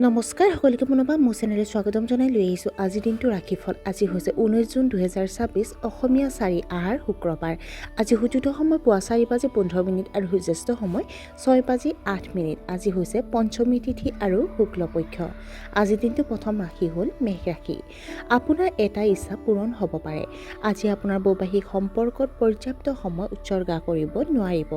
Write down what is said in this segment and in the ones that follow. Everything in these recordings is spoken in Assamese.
নমস্কাৰ সকলোকে পুনৰবাৰ মোৰ চেনেলত স্বাগতম জনাই লৈ আহিছোঁ আজিৰ দিনটো ৰাশিফল। আজি হৈছে 19 জুন 2026 অসমীয়া 4 আহাৰ শুক্ৰবাৰ। আজি সূৰ্যোদয় সময় পুৱা 4:15 আৰু সূৰ্যাস্ত সময় 6:08। আজি হৈছে পঞ্চমী তিথি আৰু শুক্লপক্ষ। আজিৰ দিনটো প্ৰথম ৰাশি হ'ল মেষ ৰাশি। আপোনাৰ এটা ইচ্ছা পূৰণ হ'ব পাৰে। আজি আপোনাৰ বৈবাহিক সম্পৰ্কত পৰ্যাপ্ত সময় উৎসৰ্গা কৰিব নোৱাৰিব।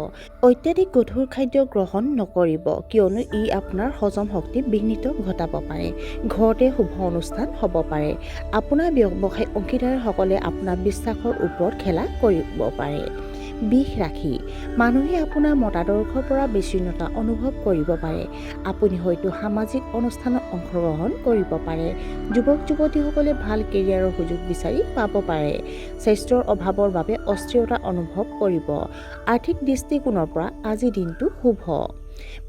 অত্যাধিক গধুৰ খাদ্য গ্ৰহণ নকৰিব কিয়নো ই আপোনাৰ হজম শক্তি বিঘ্নিত ঘটাব পাৰে। ঘৰতে শুভ অনুষ্ঠান হ'ব পাৰে। আপোনাৰ ব্যৱসায় অংশীদাৰসকলে আপোনাৰ বিশ্বাসৰ ওপৰত খেলা কৰিব পাৰে। বৃষ ৰাশি। মানুহে আপোনাৰ মতাদৰ্শৰ পৰা বিচ্ছিন্নতা অনুভৱ কৰিব পাৰে। আপুনি হয়তো সামাজিক অনুষ্ঠানত অংশগ্ৰহণ কৰিব পাৰে। যুৱক যুৱতীসকলে ভাল কেৰিয়াৰৰ সুযোগ বিচাৰি পাব পাৰে। স্বাস্থ্যৰ অভাৱৰ বাবে অস্থিৰতা অনুভৱ কৰিব। আৰ্থিক দৃষ্টিকোণৰ পৰা আজিৰ দিনটো শুভ।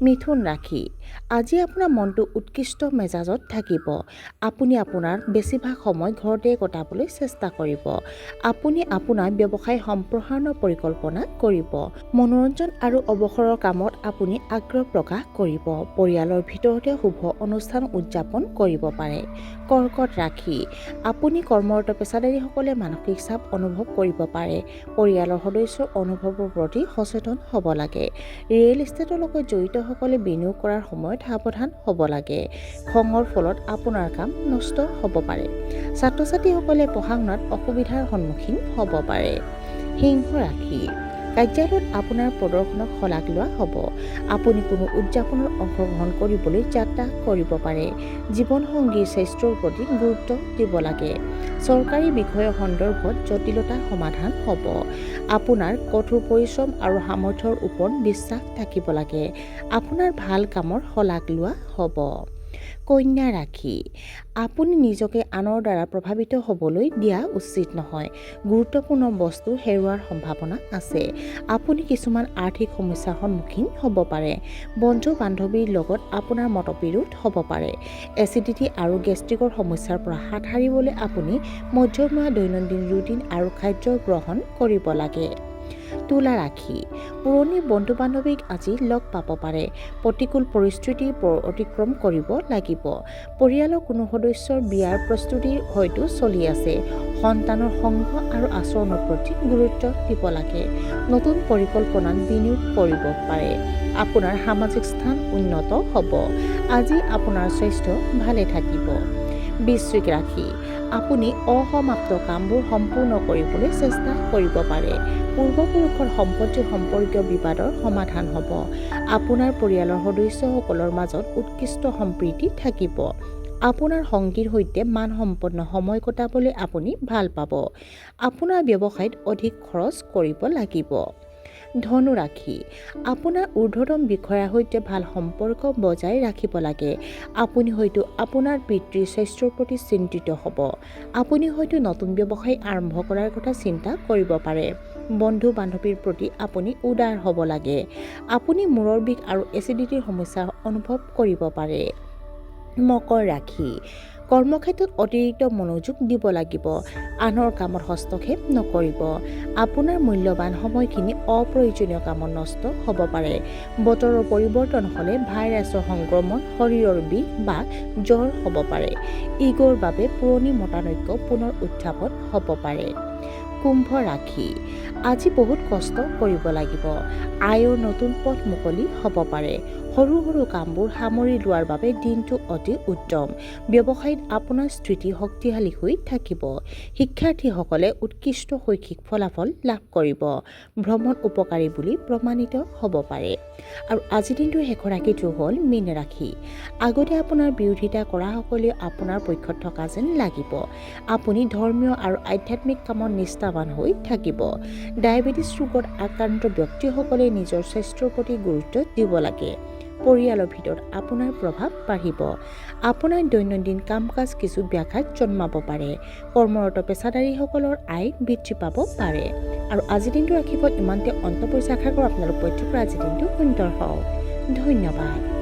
মিথুন ৰাশি। আজি আপোনাৰ মনটো উৎকৃষ্ট মেজাজত থাকিব। আপুনি আপোনাৰ বেছিভাগ সময় ঘৰতে কটাবলৈ চেষ্টা কৰিব। আপুনি আপোনাৰ ব্যৱসায় সম্প্ৰসাৰণৰ পৰিকল্পনা কৰিব। মনোৰঞ্জন আৰু অৱসৰৰ কামত আপুনি আগ্ৰহ প্ৰকাশ কৰিব। পৰিয়ালৰ ভিতৰতে শুভ অনুষ্ঠান উদযাপন কৰিব পাৰে। কৰ্কট ৰাশি। আপুনি কৰ্মৰত পেছাদাৰীসকলে মানসিক চাপ অনুভৱ কৰিব পাৰে। পৰিয়ালৰ সদস্যৰ অনুভৱৰ প্ৰতি সচেতন হ'ব লাগে। ৰিয়েল ইষ্টেটৰ লগত জড়িতসকলে বিনিয়োগ কৰাৰ সময়ত সাৱধান হ'ব লাগে। খঙৰ ফলত আপোনাৰ কাম নষ্ট হ'ব পাৰে। ছাত্ৰ ছাত্ৰীসকলে পঢ়া শুনাত অসুবিধাৰ সন্মুখীন হ'ব পাৰে। সিংহ ৰাশি। কাৰ্যালয়ত আপোনাৰ প্ৰদৰ্শনক শলাগ লোৱা হ'ব। আপুনি কোনো উদযাপনত অংশগ্ৰহণ কৰিবলৈ যাত্ৰা কৰিব পাৰে। জীৱনসংগীৰ স্বাস্থ্যৰ প্ৰতি গুৰুত্ব দিব লাগে। চৰকাৰী বিষয়ৰ সন্দৰ্ভত জটিলতা সমাধান হ'ব। আপোনাৰ কঠোৰ পৰিশ্ৰম আৰু সামৰ্থ্যৰ ওপৰত বিশ্বাস থাকিব লাগে। আপোনাৰ ভাল কামৰ শলাগ লোৱা হ'ব। কন্যা ৰাশি। আপুনি নিজকে আনৰ দ্বাৰা প্ৰভাৱিত হ'বলৈ দিয়া উচিত নহয়। গুৰুত্বপূৰ্ণ বস্তু হেৰুওৱাৰ সম্ভাৱনা আছে। আপুনি কিছুমান আৰ্থিক সমস্যাৰ সন্মুখীন হ'ব পাৰে। বন্ধু বান্ধৱীৰ লগত আপোনাৰ মতবিৰোধ হ'ব পাৰে। এচিডিটি আৰু গেষ্ট্ৰিকৰ সমস্যাৰ পৰা হাত সাৰিবলৈ আপুনি মধ্যমীয়া দৈনন্দিন ৰুটিন আৰু খাদ্য গ্ৰহণ কৰিব লাগে। তুলা ৰাশি। পুৰণি বন্ধু বান্ধৱীক আজি লগ পাব পাৰে। প্ৰতিকূল পৰিস্থিতিৰ অতিক্ৰম কৰিব লাগিব। পৰিয়ালৰ কোনো সদস্যৰ বিয়াৰ প্ৰস্তুতি হয়তো চলি আছে। সন্তানৰ সংগ আৰু আচৰণৰ প্ৰতি গুৰুত্ব দিব লাগে। নতুন পৰিকল্পনাত বিনিয়োগ কৰিব পাৰে। আপোনাৰ সামাজিক স্থান উন্নত হ'ব। আজি আপোনাৰ স্বাস্থ্য ভালে থাকিব। বৃশ্চিক ৰাশি। আপুনি অসমাপ্ত কামবোৰ সম্পূৰ্ণ কৰিবলৈ চেষ্টা কৰিব পাৰে। পূৰ্বপুৰুষৰ সম্পত্তি সম্পৰ্কীয় বিবাদৰ সমাধান হ'ব। আপোনাৰ পৰিয়ালৰ সদস্যসকলৰ মাজত উৎকৃষ্ট সম্প্ৰীতি থাকিব। আপোনাৰ সংগীৰ সৈতে মানসম্পন্ন সময় কটাবলৈ আপুনি ভাল পাব। আপোনাৰ ব্যৱসায়ত অধিক খৰচ কৰিব লাগিব। ধনু ৰাশি। আপোনাৰ ঊৰ্ধ্বতম বিষয়াৰ সৈতে ভাল সম্পৰ্ক বজাই ৰাখিব লাগে। আপুনি হয়তো আপোনাৰ পিতৃৰ স্বাস্থ্যৰ প্ৰতি চিন্তিত হ'ব। আপুনি হয়তো নতুন ব্যৱসায় আৰম্ভ কৰাৰ কথা চিন্তা কৰিব পাৰে। বন্ধু বান্ধৱীৰ প্ৰতি আপুনি উদাৰ হ'ব লাগে। আপুনি মূৰৰ বিষ আৰু এচিডিটিৰ সমস্যা অনুভৱ কৰিব পাৰে। মকৰ ৰাশি। কৰ্মক্ষেত্ৰত অতিৰিক্ত মনোযোগ দিব লাগিব। আনৰ কামত হস্তক্ষেপ নকৰিব। আপোনাৰ মূল্যৱান সময়খিনি অপ্ৰয়োজনীয় কামত নষ্ট হ'ব পাৰে। বতৰৰ পৰিৱৰ্তন হ'লে ভাইৰাছৰ সংক্ৰমণ, শৰীৰৰ বিষ বা জ্বৰ হ'ব পাৰে। ইগৰ বাবে পুৰণি মতানৈক্য পুনৰ উত্থাপন হ'ব পাৰে। কুম্ভ ৰাশি। আজি বহুত কষ্ট কৰিব লাগিব। আয়ৰ নতুন পথ মুকলি হ'ব পাৰে। সৰু সৰু কামবোৰ সামৰি লোৱাৰ বাবে দিনটো অতি উত্তম। ব্যৱসায়ত আপোনাৰ স্থিতি শক্তিশালী হৈ থাকিব। শিক্ষাৰ্থীসকলে উৎকৃষ্ট শৈক্ষিক ফলাফল লাভ কৰিব। ভ্ৰমণ উপকাৰী বুলি প্ৰমাণিত হ'ব পাৰে। আৰু আজিৰ দিনটোৰ শেষৰ ৰাশিটো হ'ল মীন ৰাশি। আগতে আপোনাৰ বিৰোধিতা কৰাসকলেও আপোনাৰ পক্ষত থকা যেন লাগিব। আপুনি ধৰ্মীয় আৰু আধ্যাত্মিক কামত নিষ্ঠাৱান হৈ থাকিব। ডায়েবেটিছ ৰোগত আক্ৰান্ত ব্যক্তিসকলে নিজৰ স্বাস্থ্যৰ প্ৰতি গুৰুত্ব দিব লাগে। পৰিয়ালৰ ভিতৰত আপোনাৰ প্ৰভাৱ বাঢ়িব। আপোনাৰ দৈনন্দিন কাম কাজ কিছু ব্যাঘাত জন্মাব পাৰে। কৰ্মৰত পেছাদাৰীসকলৰ আয় বৃদ্ধি পাব পাৰে। আৰু আজিৰ দিনটো ৰাশিফল ইমানতে অন্ত পৰিছে। আশা কৰোঁ আপোনালোক প্ৰত্যেকৰে আজিৰ দিনটো সুন্দৰ হওক। ধন্যবাদ।